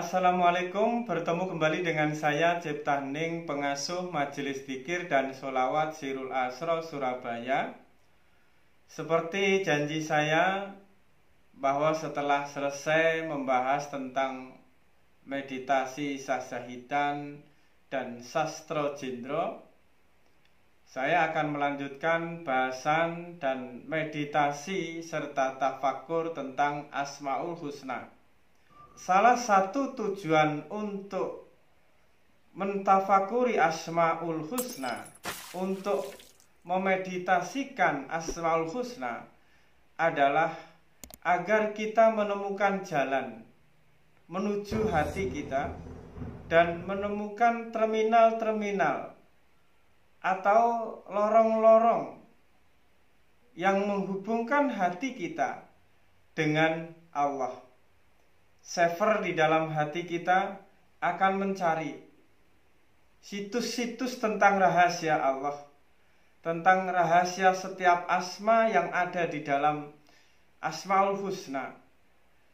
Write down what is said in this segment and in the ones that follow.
Assalamualaikum, bertemu kembali dengan saya Cipta Hening, pengasuh Majelis Dzikir dan Sholawat Sirul Asro Surabaya. Seperti janji saya bahwa setelah selesai membahas tentang meditasi Sassahidan dan Sastro Jendro, saya akan melanjutkan bahasan dan meditasi serta tafakur tentang Asmaul Husna. Salah satu tujuan untuk mentafakuri Asmaul Husna, untuk memeditasikan Asmaul Husna adalah agar kita menemukan jalan menuju hati kita dan menemukan terminal-terminal atau lorong-lorong yang menghubungkan hati kita dengan Allah. Sefer di dalam hati kita akan mencari situs-situs tentang rahasia Allah, tentang rahasia setiap asma yang ada di dalam Asmaul Husna,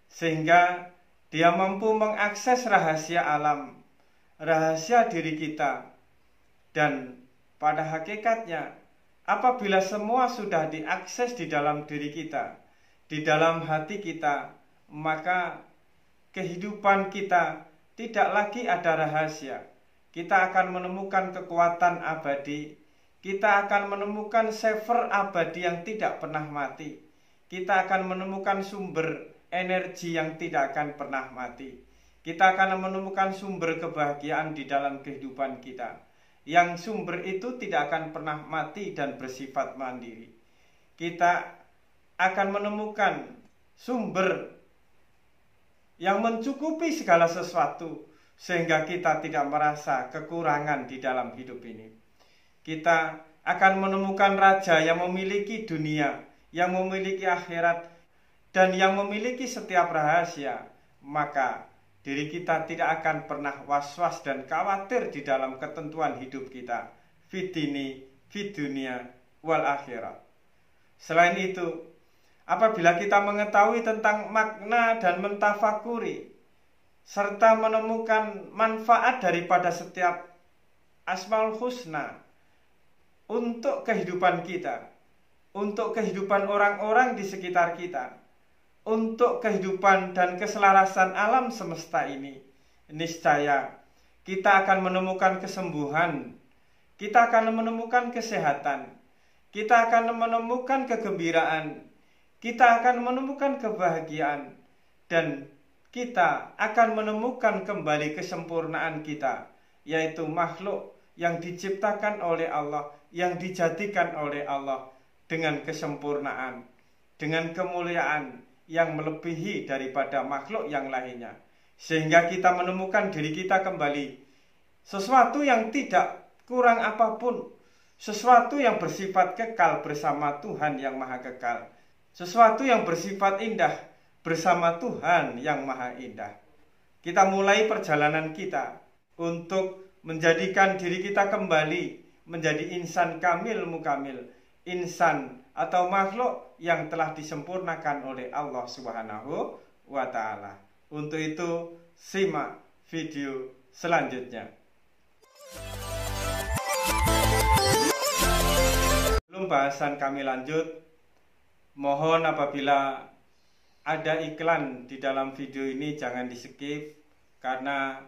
sehingga dia mampu mengakses rahasia alam, rahasia diri kita. Dan pada hakikatnya, apabila semua sudah diakses di dalam diri kita, di dalam hati kita, maka kehidupan kita tidak lagi ada rahasia. Kita akan menemukan kekuatan abadi. Kita akan menemukan sefer abadi yang tidak pernah mati. Kita akan menemukan sumber energi yang tidak akan pernah mati. Kita akan menemukan sumber kebahagiaan di dalam kehidupan kita, yang sumber itu tidak akan pernah mati dan bersifat mandiri. Kita akan menemukan sumber yang mencukupi segala sesuatu, sehingga kita tidak merasa kekurangan di dalam hidup ini. Kita akan menemukan raja yang memiliki dunia, yang memiliki akhirat, dan yang memiliki setiap rahasia. Maka diri kita tidak akan pernah was-was dan khawatir di dalam ketentuan hidup kita, fitini, fidunia, wal akhirat. Selain itu, apabila kita mengetahui tentang makna dan mentafakuri serta menemukan manfaat daripada setiap Asmaul Husna untuk kehidupan kita, untuk kehidupan orang-orang di sekitar kita, untuk kehidupan dan keselarasan alam semesta ini, niscaya kita akan menemukan kesembuhan, kita akan menemukan kesehatan, kita akan menemukan kegembiraan, kita akan menemukan kebahagiaan, dan kita akan menemukan kembali kesempurnaan kita, yaitu makhluk yang diciptakan oleh Allah, yang dijadikan oleh Allah dengan kesempurnaan, dengan kemuliaan yang melebihi daripada makhluk yang lainnya. Sehingga kita menemukan diri kita kembali, sesuatu yang tidak kurang apapun, sesuatu yang bersifat kekal bersama Tuhan yang Maha Kekal, sesuatu yang bersifat indah bersama Tuhan yang Maha Indah. Kita mulai perjalanan kita untuk menjadikan diri kita kembali menjadi insan kamil mukamil, insan atau makhluk yang telah disempurnakan oleh Allah Subhanahu wa Ta'ala. Untuk itu, simak video selanjutnya. Sebelum bahasan kami lanjut, mohon apabila ada iklan di dalam video ini jangan di-skip, karena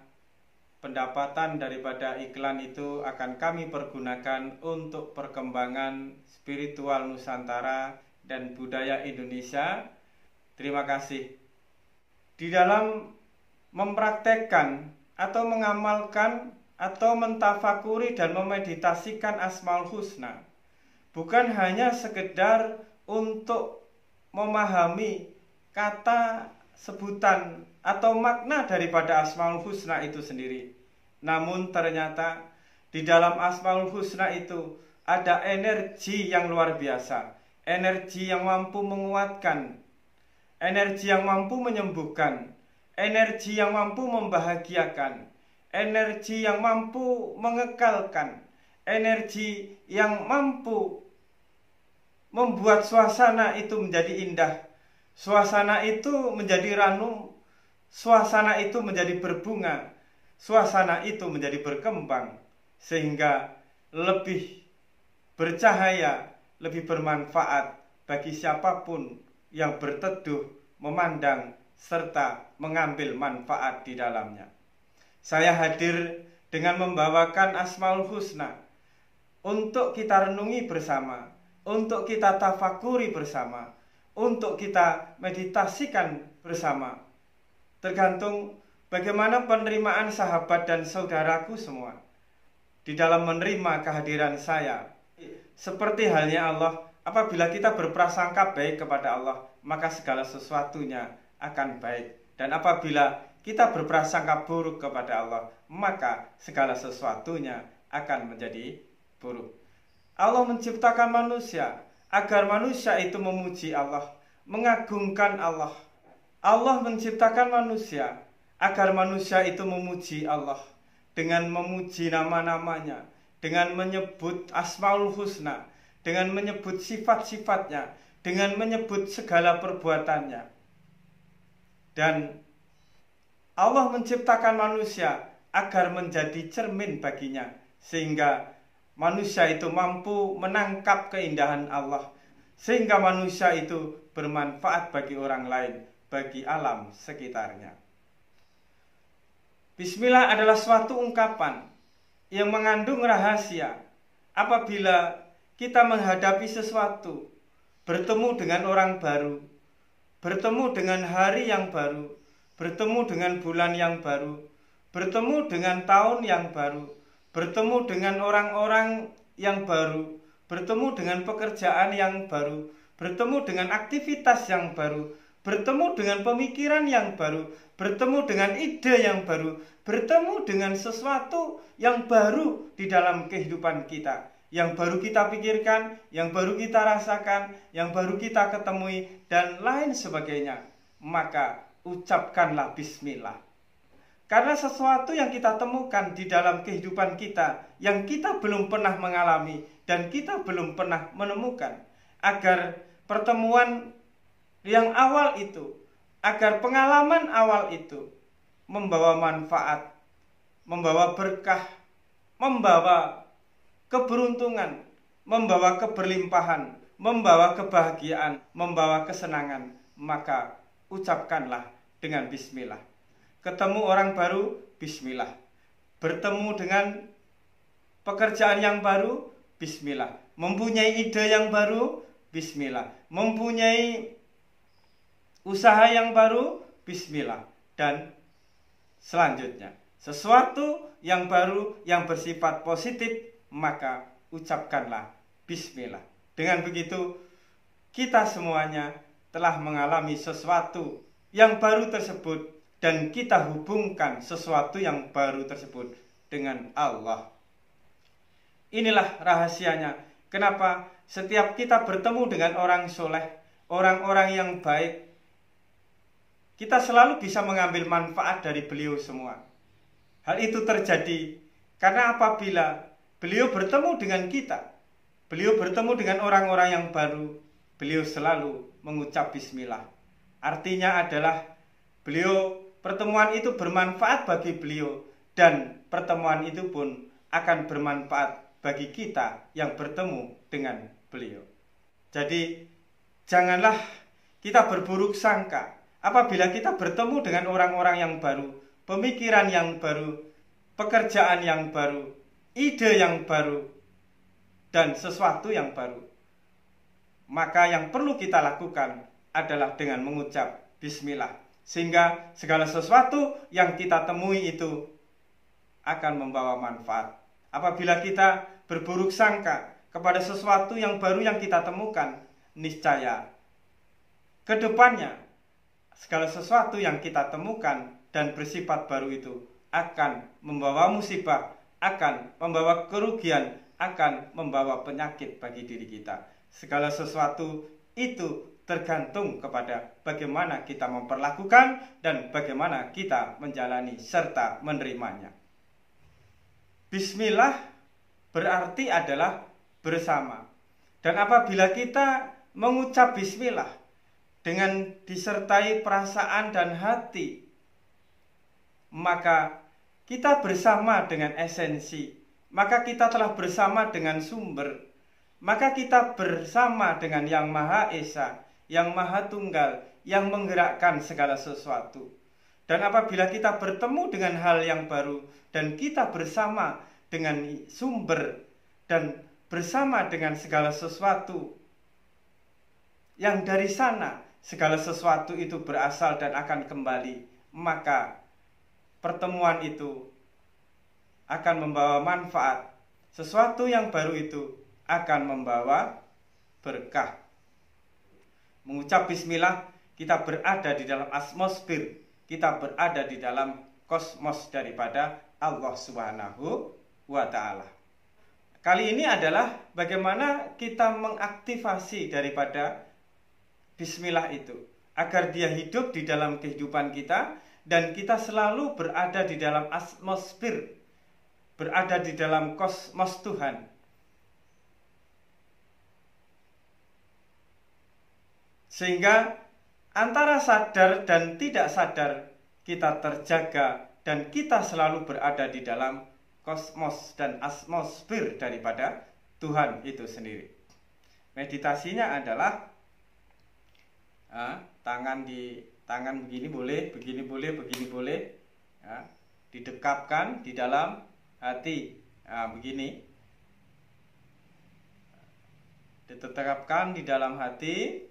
pendapatan daripada iklan itu akan kami pergunakan untuk perkembangan spiritual Nusantara dan budaya Indonesia. Terima kasih. Di dalam mempraktekkan atau mengamalkan atau mentafakuri dan memeditasikan Asmaul Husna, bukan hanya sekedar untuk memahami kata, sebutan, atau makna daripada Asmaul Husna itu sendiri. Namun ternyata di dalam Asmaul Husna itu ada energi yang luar biasa, energi yang mampu menguatkan, energi yang mampu menyembuhkan, energi yang mampu membahagiakan, energi yang mampu mengekalkan, energi yang mampu membuat suasana itu menjadi indah, suasana itu menjadi ranum, suasana itu menjadi berbunga, suasana itu menjadi berkembang, sehingga lebih bercahaya, lebih bermanfaat bagi siapapun yang berteduh, memandang, serta mengambil manfaat di dalamnya. Saya hadir dengan membawakan Asmaul Husna untuk kita renungi bersama, untuk kita tafakuri bersama, untuk kita meditasikan bersama. Tergantung bagaimana penerimaan sahabat dan saudaraku semua di dalam menerima kehadiran saya. Seperti halnya Allah, apabila kita berprasangka baik kepada Allah, maka segala sesuatunya akan baik. Dan apabila kita berprasangka buruk kepada Allah, maka segala sesuatunya akan menjadi buruk. Allah menciptakan manusia agar manusia itu memuji Allah, mengagungkan Allah. Allah menciptakan manusia agar manusia itu memuji Allah dengan memuji nama-namanya, dengan menyebut Asmaul Husna, dengan menyebut sifat-sifatnya, dengan menyebut segala perbuatannya. Dan Allah menciptakan manusia agar menjadi cermin baginya, sehingga manusia itu mampu menangkap keindahan Allah, sehingga manusia itu bermanfaat bagi orang lain, bagi alam sekitarnya. Bismillah adalah suatu ungkapan yang mengandung rahasia. Apabila kita menghadapi sesuatu, bertemu dengan orang baru, bertemu dengan hari yang baru, bertemu dengan bulan yang baru, bertemu dengan tahun yang baru, bertemu dengan orang-orang yang baru, bertemu dengan pekerjaan yang baru, bertemu dengan aktivitas yang baru, bertemu dengan pemikiran yang baru, bertemu dengan ide yang baru, bertemu dengan sesuatu yang baru di dalam kehidupan kita, yang baru kita pikirkan, yang baru kita rasakan, yang baru kita ketemui, dan lain sebagainya. Maka ucapkanlah bismillah. Karena sesuatu yang kita temukan di dalam kehidupan kita yang kita belum pernah mengalami dan kita belum pernah menemukan, agar pertemuan yang awal itu, agar pengalaman awal itu membawa manfaat, membawa berkah, membawa keberuntungan, membawa keberlimpahan, membawa kebahagiaan, membawa kesenangan, maka ucapkanlah dengan bismillah. Ketemu orang baru, bismillah. Bertemu dengan pekerjaan yang baru, bismillah. Mempunyai ide yang baru, bismillah. Mempunyai usaha yang baru, bismillah. Dan selanjutnya, sesuatu yang baru yang bersifat positif, maka ucapkanlah bismillah. Dengan begitu, kita semuanya telah mengalami sesuatu yang baru tersebut, dan kita hubungkan sesuatu yang baru tersebut dengan Allah. Inilah rahasianya kenapa setiap kita bertemu dengan orang soleh, orang-orang yang baik, kita selalu bisa mengambil manfaat dari beliau semua. Hal itu terjadi karena apabila beliau bertemu dengan kita, beliau bertemu dengan orang-orang yang baru, beliau selalu mengucap bismillah. Artinya adalah pertemuan itu bermanfaat bagi beliau, dan pertemuan itu pun akan bermanfaat bagi kita yang bertemu dengan beliau. Jadi janganlah kita berburuk sangka apabila kita bertemu dengan orang-orang yang baru, pemikiran yang baru, pekerjaan yang baru, ide yang baru, dan sesuatu yang baru. Maka yang perlu kita lakukan adalah dengan mengucap bismillah, sehingga segala sesuatu yang kita temui itu akan membawa manfaat. Apabila kita berburuk sangka kepada sesuatu yang baru yang kita temukan, niscaya ke depannya segala sesuatu yang kita temukan dan bersifat baru itu akan membawa musibah, akan membawa kerugian, akan membawa penyakit bagi diri kita. Segala sesuatu itu tergantung kepada bagaimana kita memperlakukan dan bagaimana kita menjalani serta menerimanya. Bismillah berarti adalah bersama. Dan apabila kita mengucap bismillah dengan disertai perasaan dan hati maka kita bersama dengan esensi, maka kita telah bersama dengan sumber, maka kita bersama dengan Yang Maha Esa, Yang Maha Tunggal, yang menggerakkan segala sesuatu. Dan apabila kita bertemu dengan hal yang baru dan kita bersama dengan sumber dan bersama dengan segala sesuatu yang dari sana segala sesuatu itu berasal dan akan kembali, maka pertemuan itu akan membawa manfaat. Sesuatu yang baru itu akan membawa berkah. Mengucap bismillah, kita berada di dalam atmosfer, kita berada di dalam kosmos daripada Allah Subhanahu wa Ta'ala. Kali ini adalah bagaimana kita mengaktifasi daripada bismillah itu, agar dia hidup di dalam kehidupan kita dan kita selalu berada di dalam atmosfer, berada di dalam kosmos Tuhan. Sehingga antara sadar dan tidak sadar kita terjaga dan kita selalu berada di dalam kosmos dan atmosfer daripada Tuhan itu sendiri. Meditasinya adalah tangan begini boleh, begini boleh, begini boleh, ya, didekapkan di dalam hati, begini, ditetapkan di dalam hati,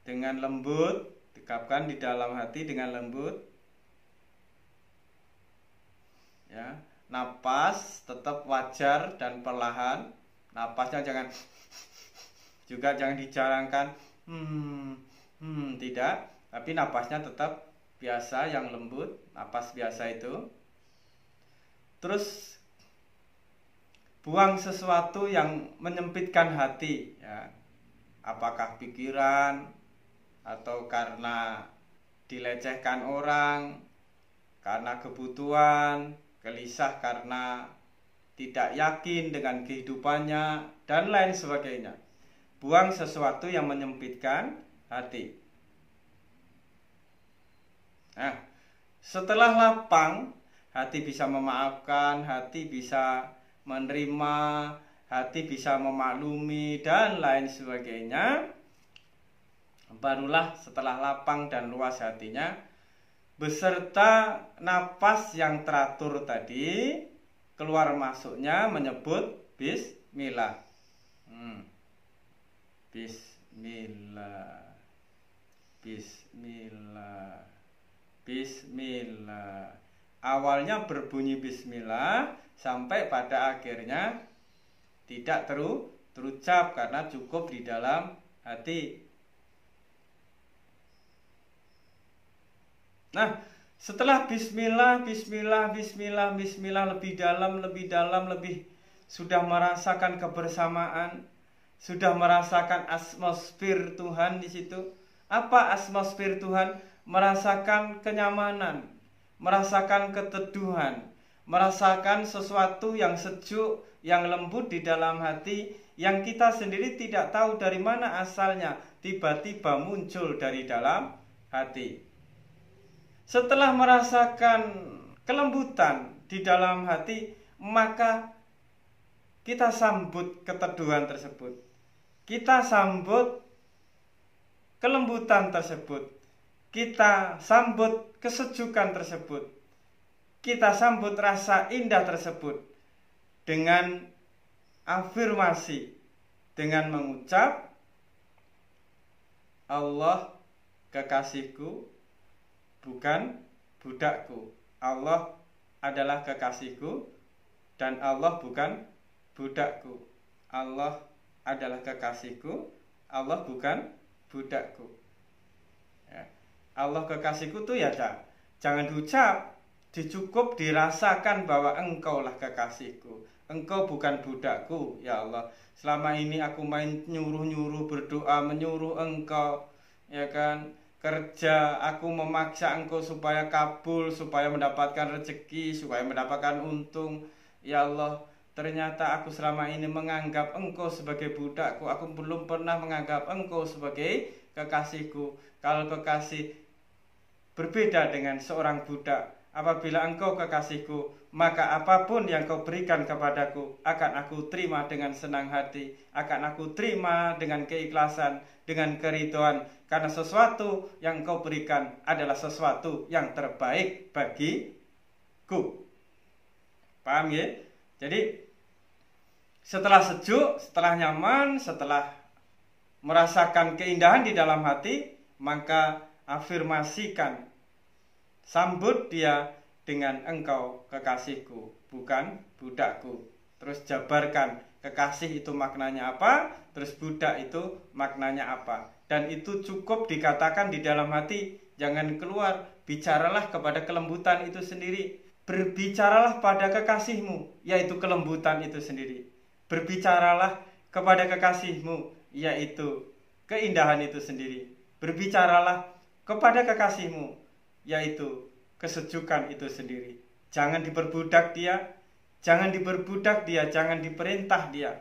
dengan lembut, dekapkan di dalam hati dengan lembut, ya, napas tetap wajar dan perlahan. Napasnya jangan dijarangkan tidak, tapi napasnya tetap biasa yang lembut, napas biasa itu. Terus buang sesuatu yang menyempitkan hati, ya. Apakah pikiran atau karena dilecehkan orang, karena kebutuhan, gelisah karena tidak yakin dengan kehidupannya, dan lain sebagainya. Buang sesuatu yang menyempitkan hati. Nah, setelah lapang, hati bisa memaafkan, hati bisa menerima, hati bisa memaklumi, dan lain sebagainya. Barulah setelah lapang dan luas hatinya, beserta napas yang teratur tadi, keluar masuknya menyebut bismillah. Bismillah. Bismillah. Bismillah. Awalnya berbunyi bismillah sampai pada akhirnya tidak terucap karena cukup di dalam hati. Nah, setelah bismillah, bismillah, bismillah, bismillah, lebih dalam, lebih sudah merasakan kebersamaan, sudah merasakan atmosfer Tuhan di situ. Apa atmosfer Tuhan? Merasakan kenyamanan, merasakan keteduhan, merasakan sesuatu yang sejuk, yang lembut di dalam hati, yang kita sendiri tidak tahu dari mana asalnya, tiba-tiba muncul dari dalam hati. Setelah merasakan kelembutan di dalam hati, maka kita sambut keteduhan tersebut. Kita sambut kelembutan tersebut. Kita sambut kesejukan tersebut. Kita sambut rasa indah tersebut dengan afirmasi, dengan mengucap, Allah kekasihku, bukan budakku. Allah adalah kekasihku dan Allah bukan budakku. Allah adalah kekasihku, Allah bukan budakku. Ya. Allah kekasihku tuh ya jangan diucap, dicukup dirasakan bahwa engkaulah kekasihku, engkau bukan budakku. Ya Allah, selama ini aku main nyuruh-nyuruh berdoa, menyuruh engkau, ya kan, kerja, aku memaksa engkau supaya kabul, supaya mendapatkan rezeki, supaya mendapatkan untung. Ya Allah, ternyata aku selama ini menganggap engkau sebagai budakku. Aku belum pernah menganggap engkau sebagai kekasihku. Kalau kekasih berbeda dengan seorang budak, apabila engkau kekasihku, maka apapun yang kau berikan kepadaku akan aku terima dengan senang hati, akan aku terima dengan keikhlasan, dengan keridhaan, karena sesuatu yang kau berikan adalah sesuatu yang terbaik bagiku. Paham ya? Jadi setelah sejuk, setelah nyaman, setelah merasakan keindahan di dalam hati, maka afirmasikan, sambut dia dengan engkau kekasihku, bukan budakku. Terus jabarkan kekasih itu maknanya apa, terus budak itu maknanya apa. Dan itu cukup dikatakan di dalam hati, jangan keluar. Bicaralah kepada kelembutan itu sendiri. Berbicaralah pada kekasihmu, yaitu kelembutan itu sendiri. Berbicaralah kepada kekasihmu, yaitu keindahan itu sendiri. Berbicaralah kepada kekasihmu, yaitu kesejukan itu sendiri. Jangan diperbudak dia, jangan diperbudak dia, jangan diperintah dia.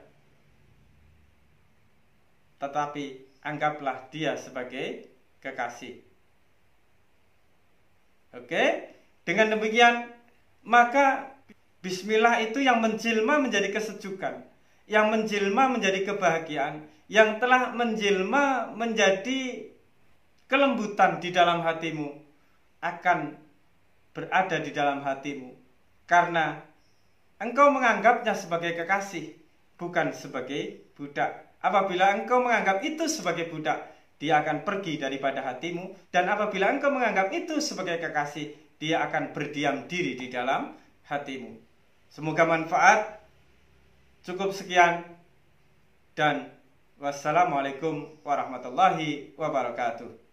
Tetapi anggaplah dia sebagai kekasih. Oke? Dengan demikian, maka bismillah itu yang menjelma menjadi kesejukan, yang menjelma menjadi kebahagiaan, yang telah menjelma menjadi kelembutan di dalam hatimu, akan berada di dalam hatimu karena engkau menganggapnya sebagai kekasih, bukan sebagai budak. Apabila engkau menganggap itu sebagai budak, dia akan pergi daripada hatimu. Dan apabila engkau menganggap itu sebagai kekasih, dia akan berdiam diri di dalam hatimu. Semoga manfaat. Cukup sekian. Dan wassalamualaikum warahmatullahi wabarakatuh.